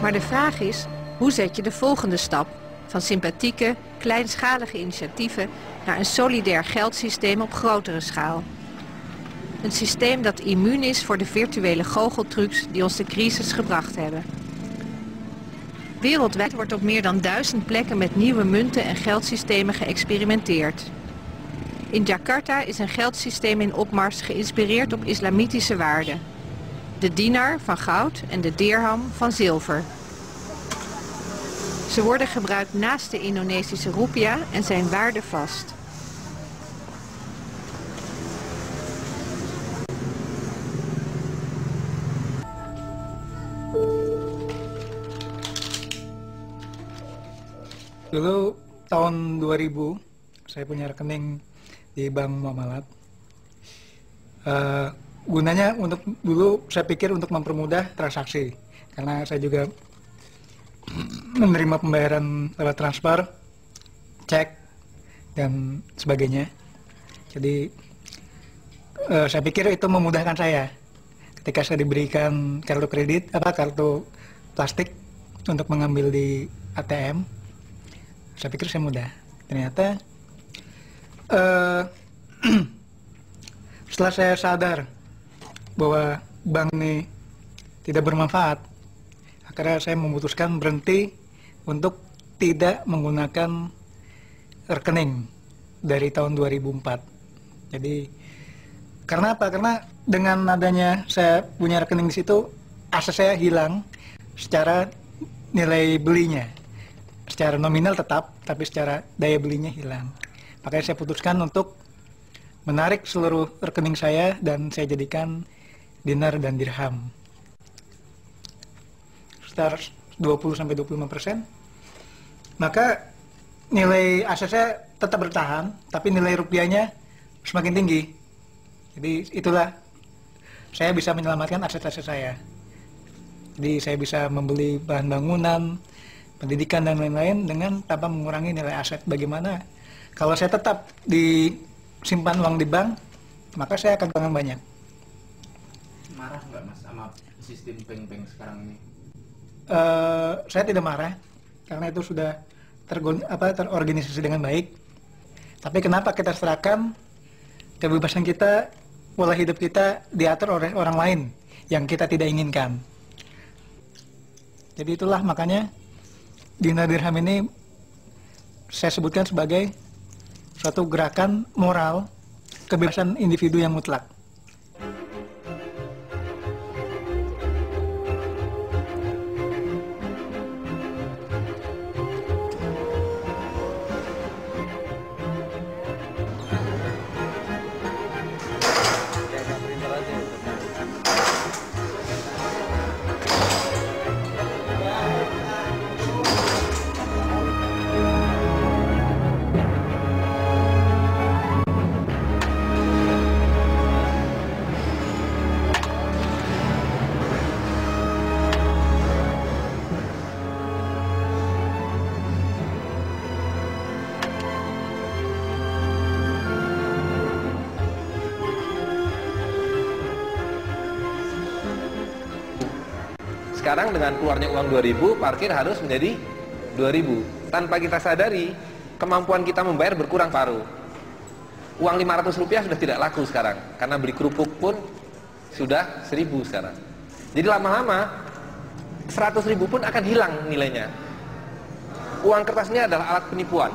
Maar de vraag is, hoe zet je de volgende stap van sympathieke, kleinschalige initiatieven naar een solidair geldsysteem op grotere schaal? Een systeem dat immuun is voor de virtuele goocheltrucs die ons de crisis gebracht hebben. Wereldwijd wordt op meer dan 1000 plekken met nieuwe munten en geldsystemen geëxperimenteerd. In Jakarta is een geldsysteem in opmars geïnspireerd op islamitische waarden. De dinar van goud en de dirham van zilver. Ze worden gebruikt naast de Indonesische roepia en zijn waardevast. Dulu tahun 2000 saya punya rekening di Bank Muamalat. Gunanya untuk dulu saya pikir untuk mempermudah transaksi, karena saya juga menerima pembayaran lewat transfer, cek dan sebagainya. Jadi saya pikir itu memudahkan saya ketika saya diberikan kartu kredit, kartu plastik untuk mengambil di ATM. Saya pikir saya mudah. Ternyata setelah saya sadar bahwa bank ini tidak bermanfaat, akhirnya saya memutuskan berhenti untuk tidak menggunakan rekening dari tahun 2004. Jadi karena apa? Karena dengan adanya saya punya rekening di situ, aset saya hilang secara nilai belinya. Secara nominal tetap, tapi secara daya belinya hilang. Makanya saya putuskan untuk menarik seluruh rekening saya dan saya jadikan dinar dan dirham. Sekitar 20-25%. Maka nilai aset saya tetap bertahan, tapi nilai rupiahnya semakin tinggi. Jadi itulah saya bisa menyelamatkan aset-aset saya. Jadi saya bisa membeli bahan bangunan, pendidikan dan lain-lain dengan tanpa mengurangi nilai aset. Bagaimana kalau saya tetap disimpan uang di bank, maka saya akan kehilangan banyak. Marah nggak Mas sama sistem bank-bank sekarang ini? Saya tidak marah karena itu sudah terorganisasi dengan baik. Tapi kenapa kita serahkan kebebasan kita, pola hidup kita diatur oleh orang lain yang kita tidak inginkan? Jadi itulah makanya dinar dirham ini saya sebutkan sebagai suatu gerakan moral kebebasan individu yang mutlak. Sekarang dengan keluarnya uang 2000, parkir harus menjadi 2000. Tanpa kita sadari, kemampuan kita membayar berkurang paruh. Uang 500 rupiah sudah tidak laku sekarang, karena beli kerupuk pun sudah 1000 sekarang. Jadi lama-lama 100.000 pun akan hilang nilainya. Uang kertas ini adalah alat penipuan.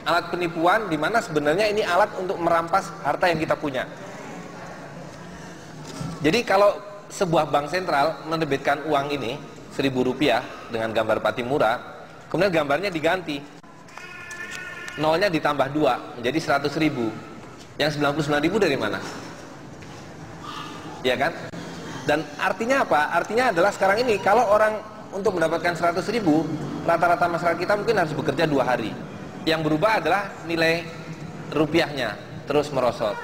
Alat penipuan di mana sebenarnya ini alat untuk merampas harta yang kita punya. Jadi kalau sebuah bank sentral menerbitkan uang ini 1.000 rupiah dengan gambar Patimura, kemudian gambarnya diganti, nolnya ditambah 2 menjadi 100.000. Yang 99.000 dari mana? Ya kan? Dan artinya apa? Artinya adalah sekarang ini kalau orang untuk mendapatkan 100.000, rata-rata masyarakat kita mungkin harus bekerja 2 hari. Yang berubah adalah nilai rupiahnya terus merosot.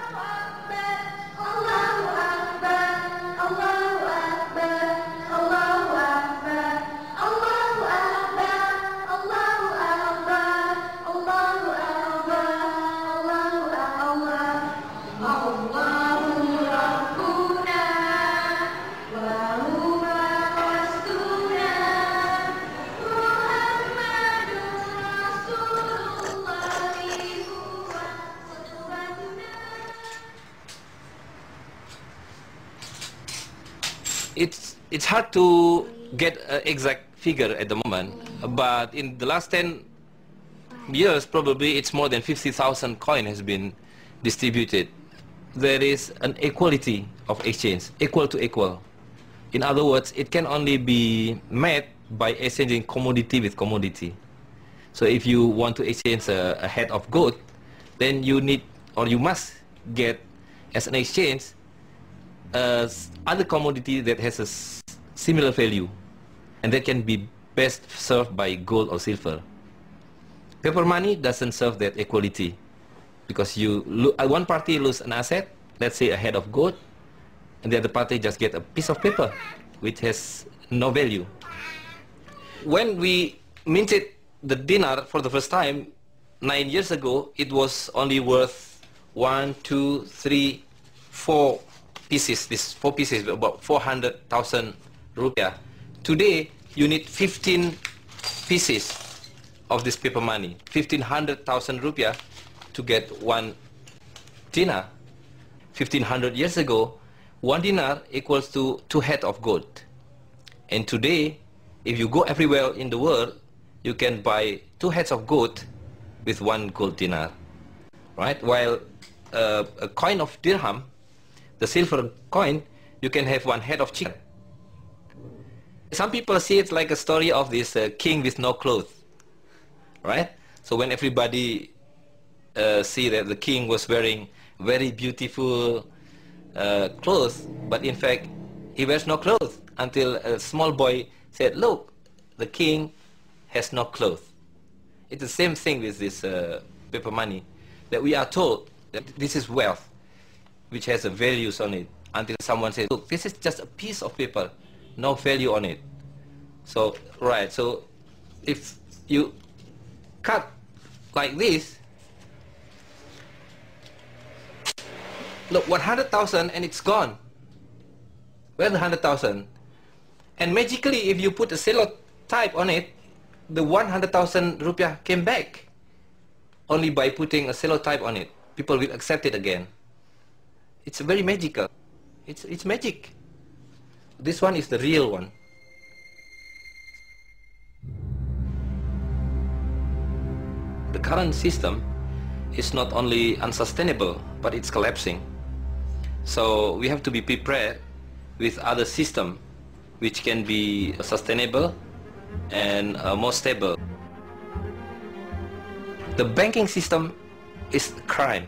it's hard to get an exact figure at the moment, but in the last 10 years, probably it's more than 50,000 coin has been distributed. There is an equality of exchange, equal to equal. In other words, it can only be met by exchanging commodity with commodity. So if you want to exchange a head of goat, then you need, or you must get as an exchange other commodity that has a similar value, and that can be best served by gold or silver. Paper money doesn't serve that equality, because one party lose an asset, let's say a head of gold, and the other party just get a piece of paper which has no value. When we minted the dinar for the first time 9 years ago, it was only worth 1, 2, 3, 4 pieces. These 4 pieces, about 400,000 rupiah. Today, you need 15 pieces of this paper money, 1,500,000 rupiah to get 1 dinar. 1,500 years ago, 1 dinar equals to 2 head of gold. And today, if you go everywhere in the world, you can buy 2 heads of gold with 1 gold dinar, right? While a coin of dirham, the silver coin, you can have 1 head of chicken. Some people see it like a story of this king with no clothes, right? So when everybody see that the king was wearing very beautiful clothes, but in fact he wears no clothes, until a small boy said, look, the king has no clothes. It's the same thing with this paper money, that we are told that this is wealth which has a values on it, until someone says, look, this is just a piece of paper, no value on it. So, right, so if you cut like this, look, 100,000 and it's gone. Where's the 100,000? And magically, if you put a cello type on it, the 100,000 rupiah came back. Only by putting a cello type on it, people will accept it again. It's very magical. It's magic. This one is the real one. The current system is not only unsustainable, but it's collapsing. So we have to be prepared with other system which can be sustainable and more stable. The banking system is a crime,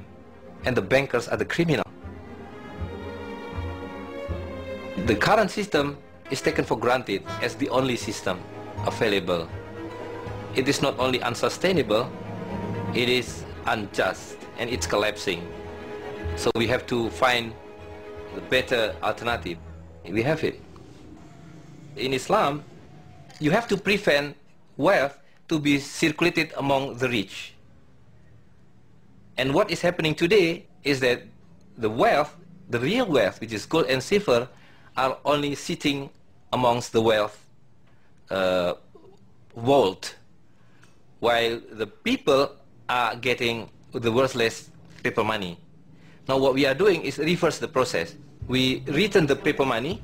and the bankers are the criminal. The current system is taken for granted as the only system available. It is not only unsustainable, it is unjust, and it's collapsing. So we have to find the better alternative. We have it. In Islam, you have to prevent wealth to be circulated among the rich. And what is happening today is that the wealth, the real wealth, which is gold and silver, are only sitting amongst the wealth vault, while the people are getting the worthless paper money. Now what we are doing is reverse the process. We return the paper money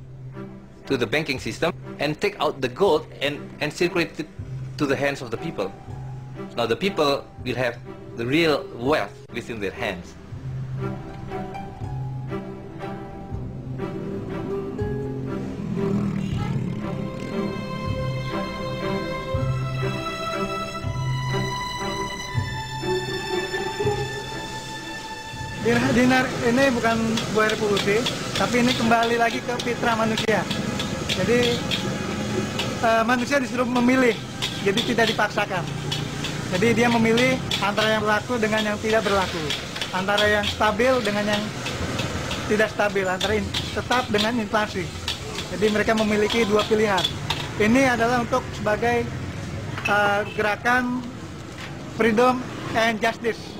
to the banking system and take out the gold and circulate it to the hands of the people. Now the people will have the real wealth within their hands. Dinar ini bukan sebuah revolusi, tapi ini kembali lagi ke fitrah manusia. Jadi manusia disuruh memilih, jadi tidak dipaksakan. Jadi dia memilih antara yang berlaku dengan yang tidak berlaku, antara yang stabil dengan yang tidak stabil, antara tetap dengan inflasi. Jadi mereka memiliki dua pilihan. Ini adalah untuk sebagai gerakan freedom and justice.